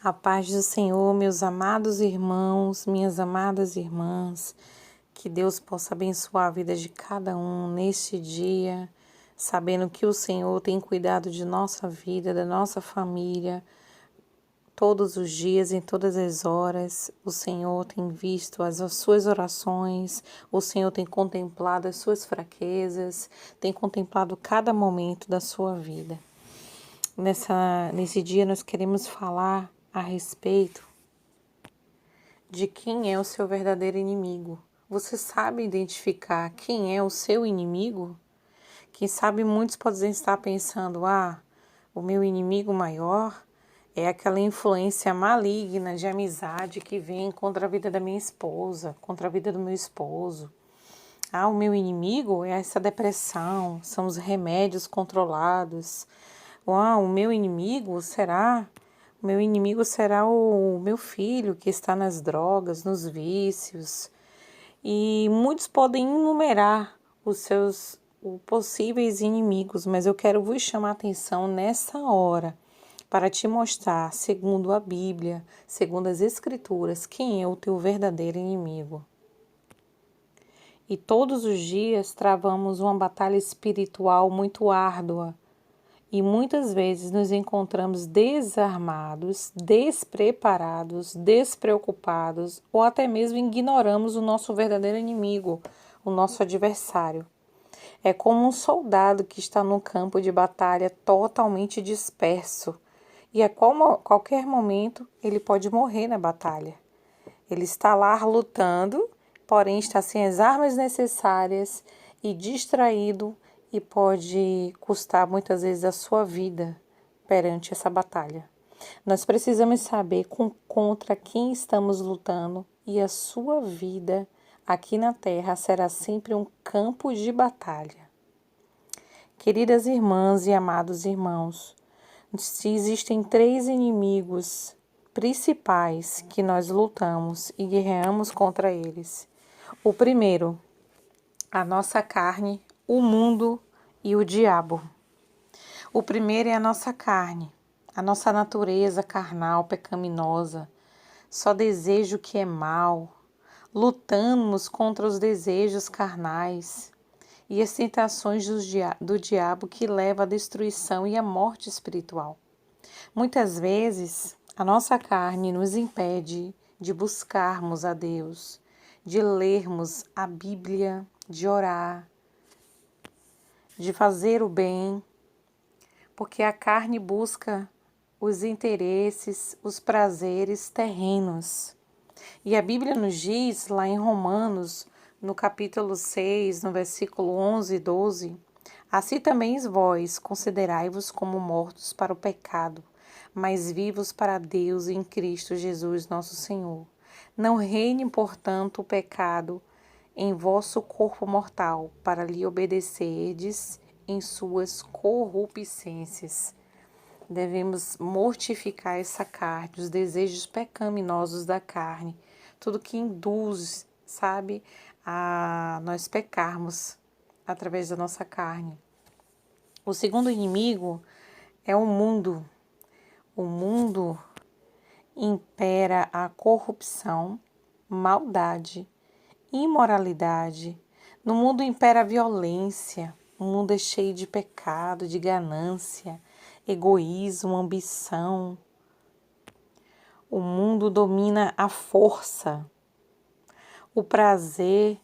A paz do Senhor, meus amados irmãos, minhas amadas irmãs, que Deus possa abençoar a vida de cada um neste dia, sabendo que o Senhor tem cuidado de nossa vida, da nossa família, todos os dias, em todas as horas. O Senhor tem visto as suas orações, o Senhor tem contemplado as suas fraquezas, tem contemplado cada momento da sua vida. Nesse dia nós queremos falar a respeito de quem é o seu verdadeiro inimigo. Você sabe identificar quem é o seu inimigo? Quem sabe muitos podem estar pensando, o meu inimigo maior é aquela influência maligna de amizade que vem contra a vida da minha esposa, contra a vida do meu esposo. O meu inimigo é essa depressão, são os remédios controlados. O meu inimigo será o meu filho que está nas drogas, nos vícios. E muitos podem enumerar os seus possíveis inimigos, mas eu quero vos chamar a atenção nessa hora para te mostrar, segundo a Bíblia, segundo as Escrituras, quem é o teu verdadeiro inimigo. E todos os dias travamos uma batalha espiritual muito árdua, e muitas vezes nos encontramos desarmados, despreparados, despreocupados ou até mesmo ignoramos o nosso verdadeiro inimigo, o nosso adversário. É como um soldado que está no campo de batalha totalmente disperso e a qualquer momento ele pode morrer na batalha. Ele está lá lutando, porém está sem as armas necessárias e distraído, e pode custar muitas vezes a sua vida perante essa batalha. Nós precisamos saber contra quem estamos lutando e a sua vida aqui na Terra será sempre um campo de batalha. Queridas irmãs e amados irmãos, existem 3 inimigos principais que nós lutamos e guerreamos contra eles. O primeiro, a nossa carne, o mundo e o diabo. O primeiro é a nossa carne, a nossa natureza carnal, pecaminosa, só deseja o que é mal. Lutamos contra os desejos carnais e as tentações do diabo que leva à destruição e à morte espiritual. Muitas vezes, a nossa carne nos impede de buscarmos a Deus, de lermos a Bíblia, de orar, de fazer o bem, porque a carne busca os interesses, os prazeres terrenos. E a Bíblia nos diz, lá em Romanos, no capítulo 6, no versículo 11 e 12, assim também vós considerai-vos como mortos para o pecado, mas vivos para Deus em Cristo Jesus nosso Senhor. Não reine, portanto, o pecado em vosso corpo mortal, para lhe obedecerdes em suas corrupçências. Devemos mortificar essa carne, os desejos pecaminosos da carne, tudo que induz, a nós pecarmos através da nossa carne. O segundo inimigo é o mundo. O mundo impera a corrupção, maldade, imoralidade. No mundo impera a violência. O mundo é cheio de pecado, de ganância, egoísmo, ambição. O mundo domina a força, o prazer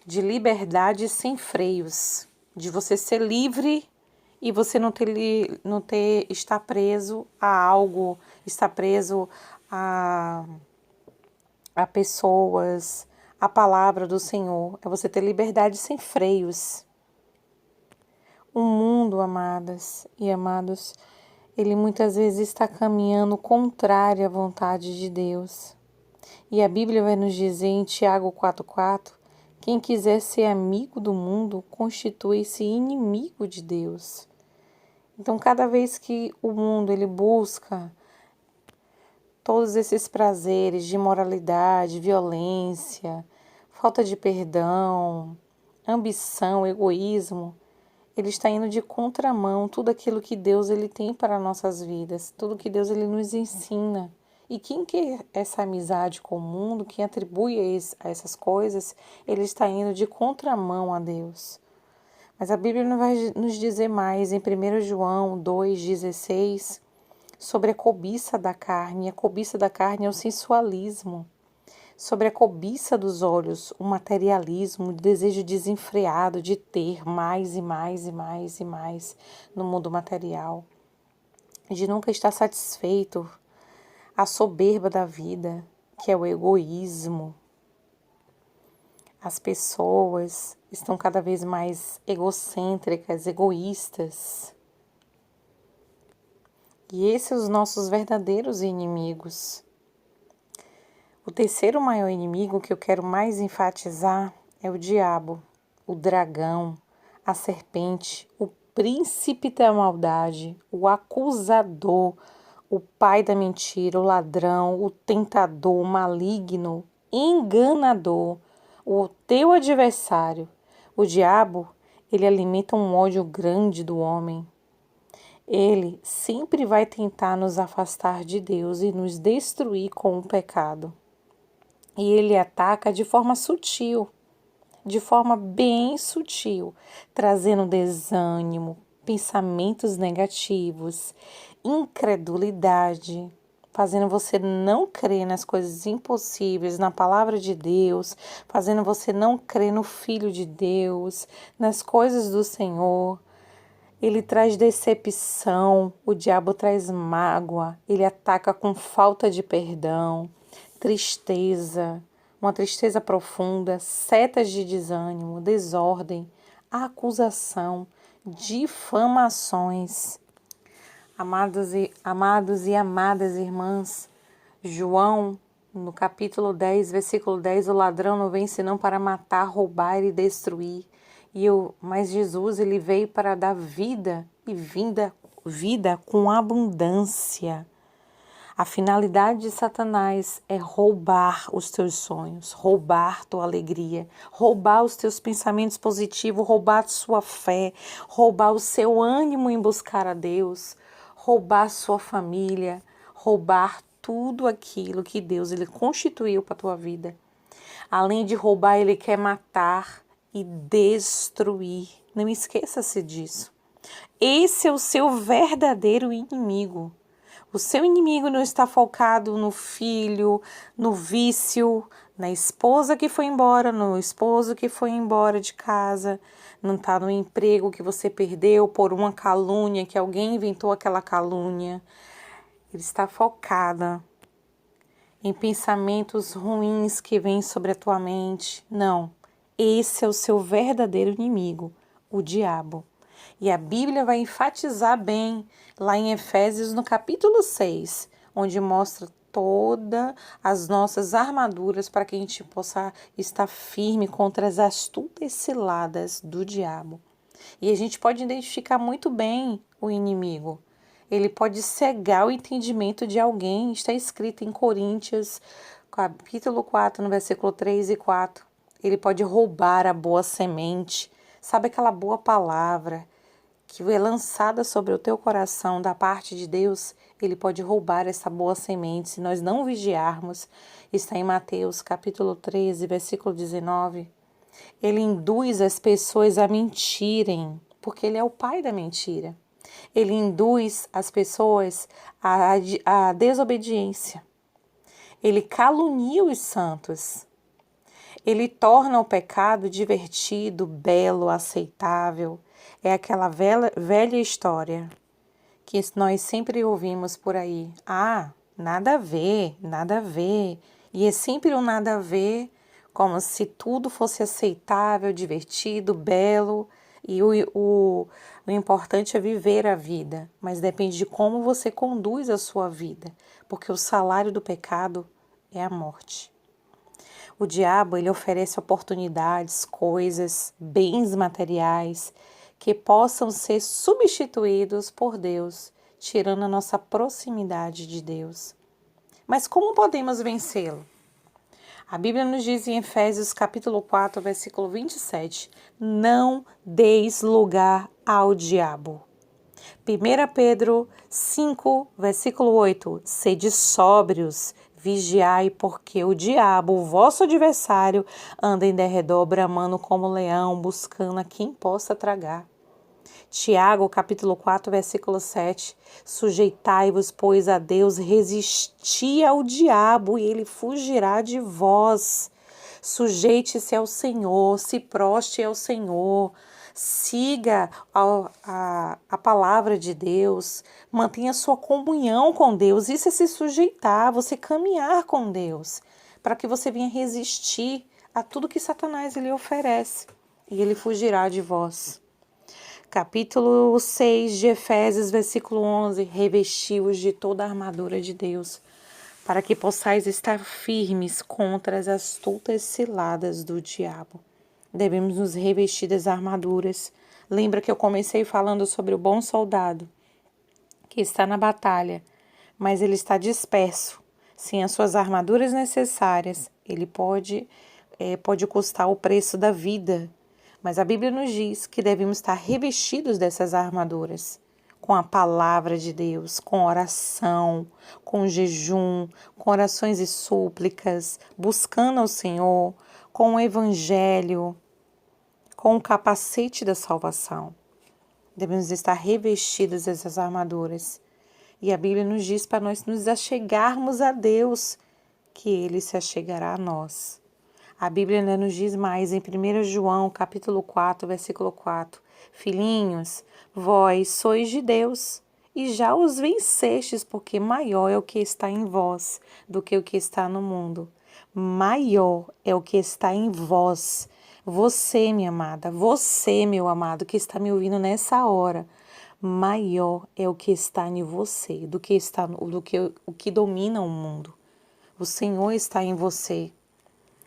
de liberdade sem freios, de você ser livre e você não estar preso a algo, estar preso a pessoas, a palavra do Senhor. É você ter liberdade sem freios. O mundo, amadas e amados, ele muitas vezes está caminhando contrário à vontade de Deus. E a Bíblia vai nos dizer em Tiago 4,4, quem quiser ser amigo do mundo, constitui-se inimigo de Deus. Então, cada vez que o mundo ele busca todos esses prazeres de imoralidade, violência, falta de perdão, ambição, egoísmo, ele está indo de contramão tudo aquilo que Deus ele tem para nossas vidas, tudo que Deus ele nos ensina. E quem quer essa amizade com o mundo, quem atribui a essas coisas, ele está indo de contramão a Deus. Mas a Bíblia não vai nos dizer mais em 1 João 2,16 sobre a cobiça da carne. A cobiça da carne é o sensualismo. Sobre a cobiça dos olhos, o materialismo, o desejo desenfreado de ter mais e mais e mais e mais no mundo material. De nunca estar satisfeito. A soberba da vida, que é o egoísmo. As pessoas estão cada vez mais egocêntricas, egoístas. E esses são os nossos verdadeiros inimigos. O terceiro maior inimigo que eu quero mais enfatizar é o diabo, o dragão, a serpente, o príncipe da maldade, o acusador, o pai da mentira, o ladrão, o tentador, o maligno, enganador, o teu adversário. O diabo, ele alimenta um ódio grande do homem. Ele sempre vai tentar nos afastar de Deus e nos destruir com o pecado. E ele ataca de forma sutil, de forma bem sutil, trazendo desânimo, pensamentos negativos, incredulidade, fazendo você não crer nas coisas impossíveis, na palavra de Deus, fazendo você não crer no Filho de Deus, nas coisas do Senhor. Ele traz decepção, o diabo traz mágoa, ele ataca com falta de perdão, tristeza, uma tristeza profunda, setas de desânimo, desordem, acusação, difamações. Amados e amadas irmãs, João, no capítulo 10, versículo 10, o ladrão não vem senão para matar, roubar e destruir. Mas Jesus, ele veio para dar vida e vida com abundância. A finalidade de Satanás é roubar os teus sonhos, roubar tua alegria, roubar os teus pensamentos positivos, roubar a sua fé, roubar o seu ânimo em buscar a Deus, roubar a sua família, roubar tudo aquilo que Deus ele constituiu para a tua vida. Além de roubar, ele quer matar e destruir. Não esqueça-se disso. Esse é o seu verdadeiro inimigo. O seu inimigo não está focado no filho, no vício, na esposa que foi embora, no esposo que foi embora de casa, não está no emprego que você perdeu por uma calúnia, que alguém inventou aquela calúnia. Ele está focado em pensamentos ruins que vêm sobre a tua mente. Não, esse é o seu verdadeiro inimigo, o diabo. E a Bíblia vai enfatizar bem lá em Efésios, no capítulo 6, onde mostra todas as nossas armaduras para que a gente possa estar firme contra as astutas ciladas do diabo. E a gente pode identificar muito bem o inimigo. Ele pode cegar o entendimento de alguém. Está escrito em Coríntios, capítulo 4, no versículo 3 e 4. Ele pode roubar a boa semente. Sabe aquela boa palavra que é lançada sobre o teu coração da parte de Deus? Ele pode roubar essa boa semente se nós não vigiarmos. Está em Mateus capítulo 13, versículo 19. Ele induz as pessoas a mentirem, porque ele é o pai da mentira. Ele induz as pessoas à desobediência. Ele calunia os santos. Ele torna o pecado divertido, belo, aceitável. É aquela velha história que nós sempre ouvimos por aí. Ah, nada a ver, nada a ver. E é sempre um nada a ver, como se tudo fosse aceitável, divertido, belo. E o importante é viver a vida, mas depende de como você conduz a sua vida, porque o salário do pecado é a morte. O diabo, ele oferece oportunidades, coisas, bens materiais que possam ser substituídos por Deus, tirando a nossa proximidade de Deus. Mas como podemos vencê-lo? A Bíblia nos diz em Efésios capítulo 4, versículo 27, não deis lugar ao diabo. 1 Pedro 5, versículo 8. Sede sóbrios, vigiai, porque o diabo, o vosso adversário, anda em derredor, bramando como leão, buscando a quem possa tragar. Tiago, capítulo 4, versículo 7. Sujeitai-vos, pois, a Deus, resisti ao diabo, e ele fugirá de vós. Sujeite-se ao Senhor, se proste ao Senhor, siga a palavra de Deus, mantenha sua comunhão com Deus. Isso é se sujeitar, você caminhar com Deus, para que você venha resistir a tudo que Satanás lhe oferece, e ele fugirá de vós. Capítulo 6 de Efésios, versículo 11. Revesti-vos de toda a armadura de Deus, para que possais estar firmes contra as astutas ciladas do diabo. Devemos nos revestir das armaduras. Lembra que eu comecei falando sobre o bom soldado, que está na batalha, mas ele está disperso. Sem as suas armaduras necessárias, ele pode custar o preço da vida. Mas a Bíblia nos diz que devemos estar revestidos dessas armaduras, com a palavra de Deus, com oração, com jejum, com orações e súplicas, buscando ao Senhor, com o Evangelho, com o capacete da salvação. Devemos estar revestidos dessas armaduras. E a Bíblia nos diz para nós nos achegarmos a Deus, que Ele se achegará a nós. A Bíblia ainda nos diz mais em 1 João, capítulo 4, versículo 4. Filhinhos, vós sois de Deus e já os vencestes, porque maior é o que está em vós do que o que está no mundo. Maior é o que está em vós. Você, minha amada, você, meu amado, que está me ouvindo nessa hora, maior é o que está em você do que o que domina o mundo. O Senhor está em você.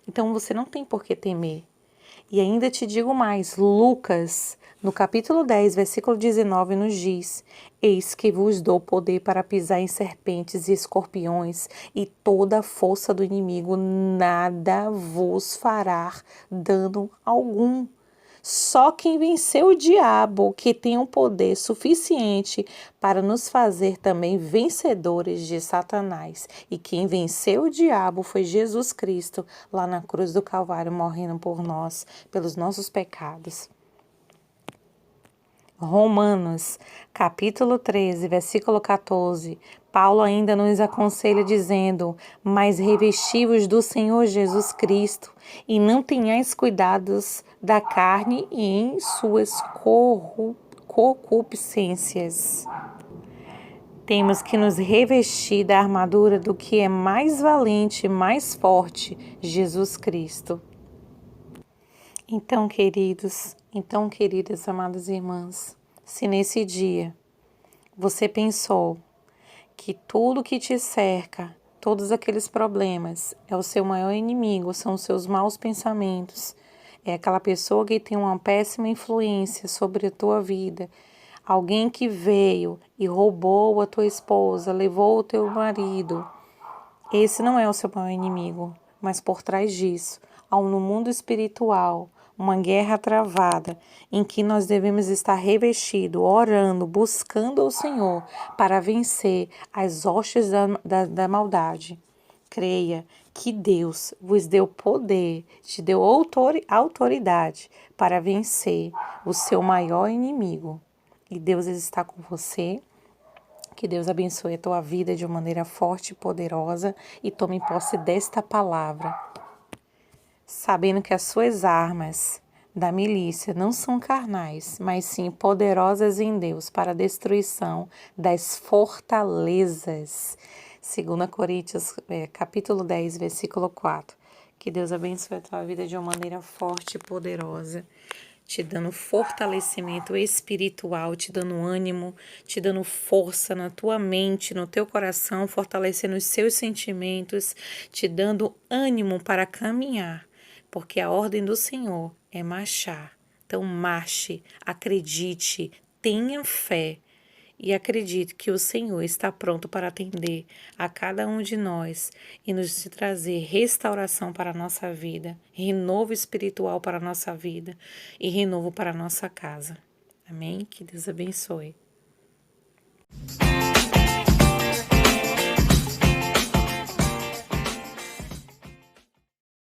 Então você não tem por que temer. E ainda te digo mais, Lucas, no capítulo 10, versículo 19, nos diz: Eis que vos dou poder para pisar em serpentes e escorpiões, e toda a força do inimigo, nada vos fará dano algum. Só quem venceu o diabo, que tem um poder suficiente para nos fazer também vencedores de Satanás. E quem venceu o diabo foi Jesus Cristo, lá na cruz do Calvário, morrendo por nós, pelos nossos pecados. Romanos, capítulo 13, versículo 14, Paulo ainda nos aconselha dizendo: Mas revesti-vos do Senhor Jesus Cristo, e não tenhais cuidados da carne e em suas concupiscências. Temos que nos revestir da armadura do que é mais valente e mais forte, Jesus Cristo. Então, queridas, amadas irmãs, se nesse dia você pensou que tudo que te cerca, todos aqueles problemas, é o seu maior inimigo, são os seus maus pensamentos, é aquela pessoa que tem uma péssima influência sobre a tua vida, alguém que veio e roubou a tua esposa, levou o teu marido, esse não é o seu maior inimigo, mas por trás disso, no mundo espiritual, uma guerra travada, em que nós devemos estar revestidos, orando, buscando o Senhor para vencer as hostes da maldade. Creia que Deus vos deu poder, te deu autoridade para vencer o seu maior inimigo. E Deus está com você. Que Deus abençoe a tua vida de uma maneira forte e poderosa e tome posse desta palavra, sabendo que as suas armas da milícia não são carnais, mas sim poderosas em Deus para a destruição das fortalezas. 2 Coríntios, capítulo 10, versículo 4. Que Deus abençoe a tua vida de uma maneira forte e poderosa, te dando fortalecimento espiritual, te dando ânimo, te dando força na tua mente, no teu coração, fortalecendo os seus sentimentos, te dando ânimo para caminhar, porque a ordem do Senhor é marchar. Então marche, acredite, tenha fé e acredite que o Senhor está pronto para atender a cada um de nós e nos trazer restauração para a nossa vida, renovo espiritual para a nossa vida e renovo para a nossa casa. Amém? Que Deus abençoe.